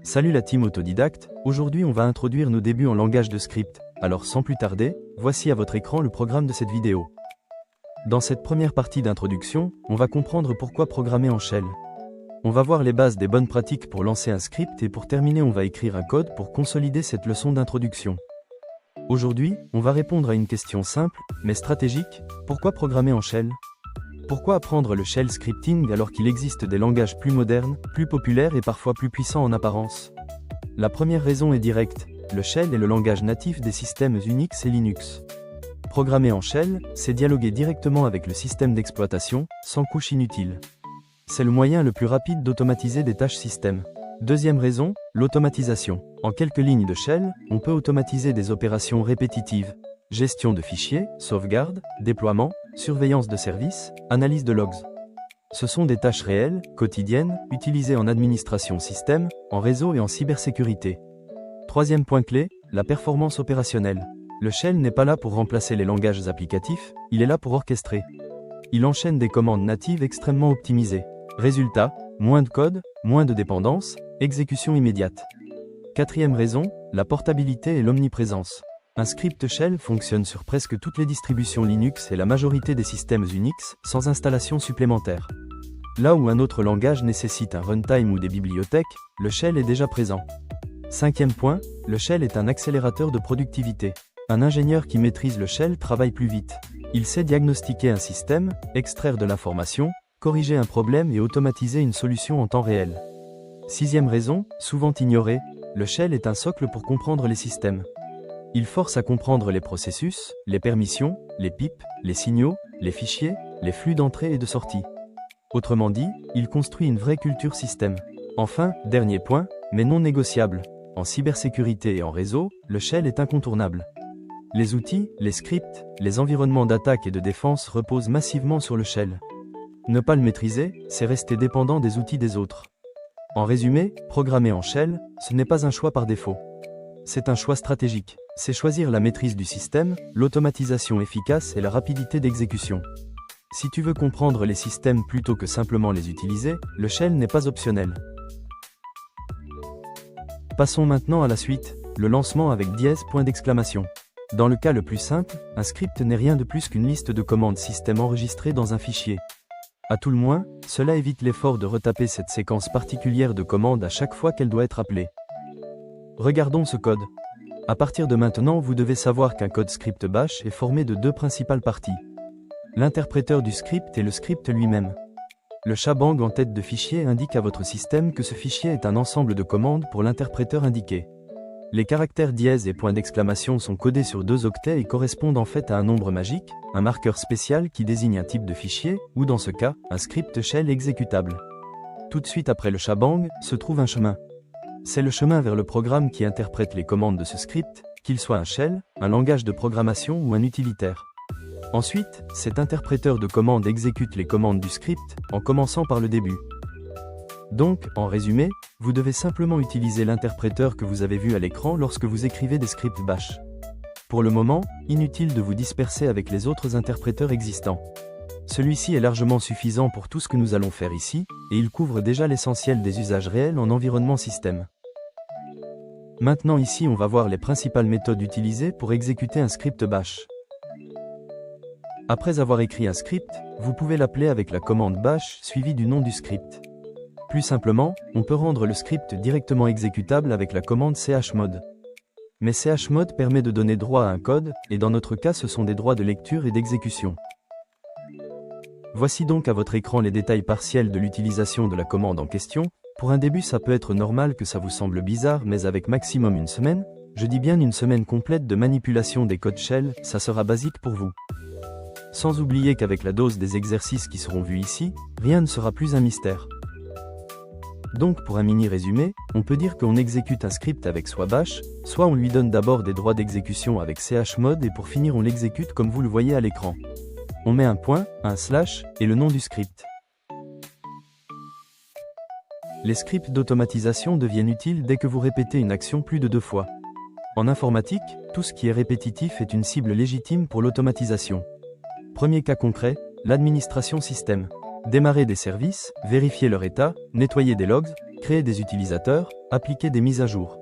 Salut la team autodidacte, aujourd'hui on va introduire nos débuts en langage de script. Alors sans plus tarder, voici à votre écran le programme de cette vidéo. Dans cette première partie d'introduction, on va comprendre pourquoi programmer en shell. On va voir les bases des bonnes pratiques pour lancer un script et pour terminer on va écrire un code pour consolider cette leçon d'introduction. Aujourd'hui, on va répondre à une question simple, mais stratégique, pourquoi programmer en shell ? Pourquoi apprendre le shell scripting alors qu'il existe des langages plus modernes, plus populaires et parfois plus puissants en apparence? La première raison est directe, le shell est le langage natif des systèmes Unix et Linux. Programmer en shell, c'est dialoguer directement avec le système d'exploitation, sans couche inutile. C'est le moyen le plus rapide d'automatiser des tâches système. Deuxième raison, l'automatisation. En quelques lignes de shell, on peut automatiser des opérations répétitives. Gestion de fichiers, sauvegarde, déploiement, surveillance de services, analyse de logs. Ce sont des tâches réelles, quotidiennes, utilisées en administration système, en réseau et en cybersécurité. Troisième point clé, la performance opérationnelle. Le shell n'est pas là pour remplacer les langages applicatifs, il est là pour orchestrer. Il enchaîne des commandes natives extrêmement optimisées. Résultat, moins de code, moins de dépendance, exécution immédiate. Quatrième raison, la portabilité et l'omniprésence. Un script shell fonctionne sur presque toutes les distributions Linux et la majorité des systèmes Unix, sans installation supplémentaire. Là où un autre langage nécessite un runtime ou des bibliothèques, le shell est déjà présent. Cinquième point, le shell est un accélérateur de productivité. Un ingénieur qui maîtrise le shell travaille plus vite. Il sait diagnostiquer un système, extraire de l'information, corriger un problème et automatiser une solution en temps réel. Sixième raison, souvent ignorée, le shell est un socle pour comprendre les systèmes. Il force à comprendre les processus, les permissions, les pipes, les signaux, les fichiers, les flux d'entrée et de sortie. Autrement dit, il construit une vraie culture système. Enfin, dernier point, mais non négociable. En cybersécurité et en réseau, le shell est incontournable. Les outils, les scripts, les environnements d'attaque et de défense reposent massivement sur le shell. Ne pas le maîtriser, c'est rester dépendant des outils des autres. En résumé, programmer en shell, ce n'est pas un choix par défaut. C'est un choix stratégique. C'est choisir la maîtrise du système, l'automatisation efficace et la rapidité d'exécution. Si tu veux comprendre les systèmes plutôt que simplement les utiliser, le shell n'est pas optionnel. Passons maintenant à la suite, le lancement avec dièse point d'exclamation. Dans le cas le plus simple, un script n'est rien de plus qu'une liste de commandes système enregistrées dans un fichier. À tout le moins, cela évite l'effort de retaper cette séquence particulière de commandes à chaque fois qu'elle doit être appelée. Regardons ce code. À partir de maintenant, vous devez savoir qu'un code script bash est formé de deux principales parties. L'interpréteur du script et le script lui-même. Le shebang en tête de fichier indique à votre système que ce fichier est un ensemble de commandes pour l'interpréteur indiqué. Les caractères dièse et point d'exclamation sont codés sur 2 octets et correspondent en fait à un nombre magique, un marqueur spécial qui désigne un type de fichier, ou dans ce cas, un script shell exécutable. Tout de suite après le shebang, se trouve un chemin. C'est le chemin vers le programme qui interprète les commandes de ce script, qu'il soit un shell, un langage de programmation ou un utilitaire. Ensuite, cet interpréteur de commandes exécute les commandes du script, en commençant par le début. Donc, en résumé, vous devez simplement utiliser l'interpréteur que vous avez vu à l'écran lorsque vous écrivez des scripts bash. Pour le moment, inutile de vous disperser avec les autres interpréteurs existants. Celui-ci est largement suffisant pour tout ce que nous allons faire ici, et il couvre déjà l'essentiel des usages réels en environnement système. Maintenant ici on va voir les principales méthodes utilisées pour exécuter un script bash. Après avoir écrit un script, vous pouvez l'appeler avec la commande bash suivie du nom du script. Plus simplement, on peut rendre le script directement exécutable avec la commande chmod. Mais chmod permet de donner droit à un code, et dans notre cas ce sont des droits de lecture et d'exécution. Voici donc à votre écran les détails partiels de l'utilisation de la commande en question. Pour un début ça peut être normal que ça vous semble bizarre mais avec maximum une semaine, je dis bien une semaine complète de manipulation des codes shell, ça sera basique pour vous. Sans oublier qu'avec la dose des exercices qui seront vus ici, rien ne sera plus un mystère. Donc pour un mini résumé, on peut dire qu'on exécute un script avec soit bash, soit on lui donne d'abord des droits d'exécution avec chmod et pour finir on l'exécute comme vous le voyez à l'écran. On met un point, un slash, et le nom du script. Les scripts d'automatisation deviennent utiles dès que vous répétez une action plus de 2 fois. En informatique, tout ce qui est répétitif est une cible légitime pour l'automatisation. Premier cas concret, l'administration système. Démarrer des services, vérifier leur état, nettoyer des logs, Créer des utilisateurs, appliquer des mises à jour.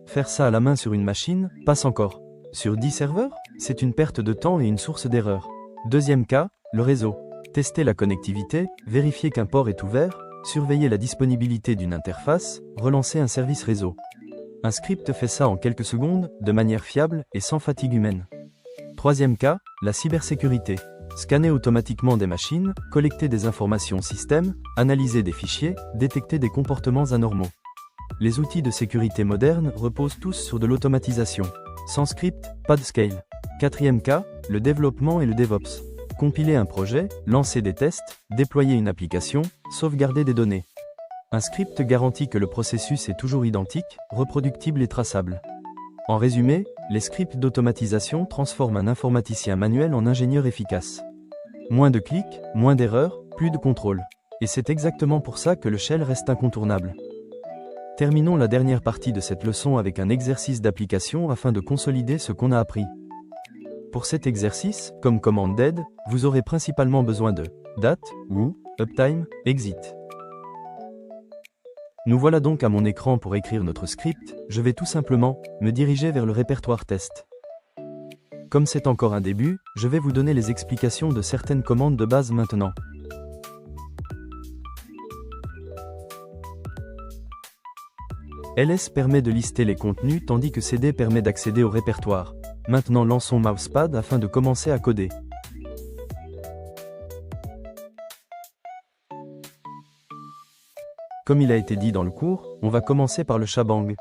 Faire ça à la main sur une machine, passe encore. Sur 10 serveurs, c'est une perte de temps et une source d'erreur. Deuxième cas, le réseau. Tester la connectivité, vérifier qu'un port est ouvert, surveiller la disponibilité d'une interface, relancer un service réseau. Un script fait ça en quelques secondes, de manière fiable et sans fatigue humaine. Troisième cas, la cybersécurité. Scanner automatiquement des machines, collecter des informations système, analyser des fichiers, détecter des comportements anormaux. Les outils de sécurité modernes reposent tous sur de l'automatisation. Sans script, pas de scale. Quatrième cas, le développement et le DevOps. Compiler un projet, lancer des tests, déployer une application, sauvegarder des données. Un script garantit que le processus est toujours identique, reproductible et traçable. En résumé, les scripts d'automatisation transforment un informaticien manuel en ingénieur efficace. Moins de clics, moins d'erreurs, plus de contrôle. Et c'est exactement pour ça que le shell reste incontournable. Terminons la dernière partie de cette leçon avec un exercice d'application afin de consolider ce qu'on a appris. Pour cet exercice, comme commande d'aide, vous aurez principalement besoin de date, ou, uptime, exit. Nous voilà donc à mon écran pour écrire notre script, je vais tout simplement me diriger vers le répertoire test. Comme c'est encore un début, je vais vous donner les explications de certaines commandes de base maintenant. ls permet de lister les contenus tandis que cd permet d'accéder au répertoire. Maintenant lançons Mousepad afin de commencer à coder. Comme il a été dit dans le cours, on va commencer par le shebang.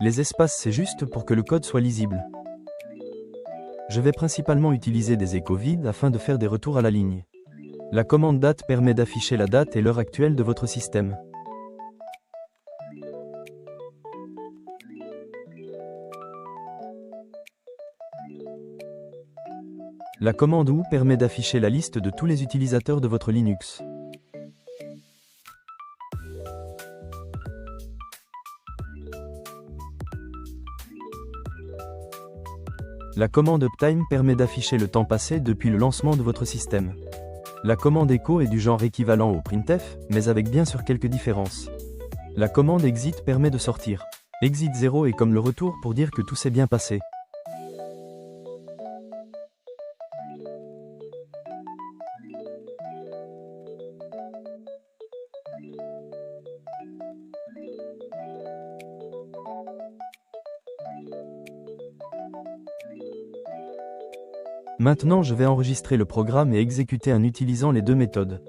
Les espaces c'est juste pour que le code soit lisible. Je vais principalement utiliser des échos vides afin de faire des retours à la ligne. La commande date permet d'afficher la date et l'heure actuelle de votre système. La commande ou permet d'afficher la liste de tous les utilisateurs de votre Linux. La commande uptime permet d'afficher le temps passé depuis le lancement de votre système. La commande echo est du genre équivalent au printf, mais avec bien sûr quelques différences. La commande exit permet de sortir. Exit 0 est comme le retour pour dire que tout s'est bien passé. Maintenant je vais enregistrer le programme et exécuter en utilisant les deux méthodes.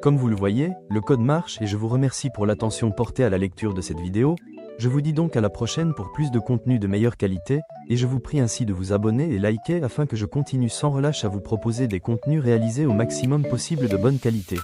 Comme vous le voyez, le code marche et je vous remercie pour l'attention portée à la lecture de cette vidéo. Je vous dis donc à la prochaine pour plus de contenu de meilleure qualité, et je vous prie ainsi de vous abonner et liker afin que je continue sans relâche à vous proposer des contenus réalisés au maximum possible de bonne qualité.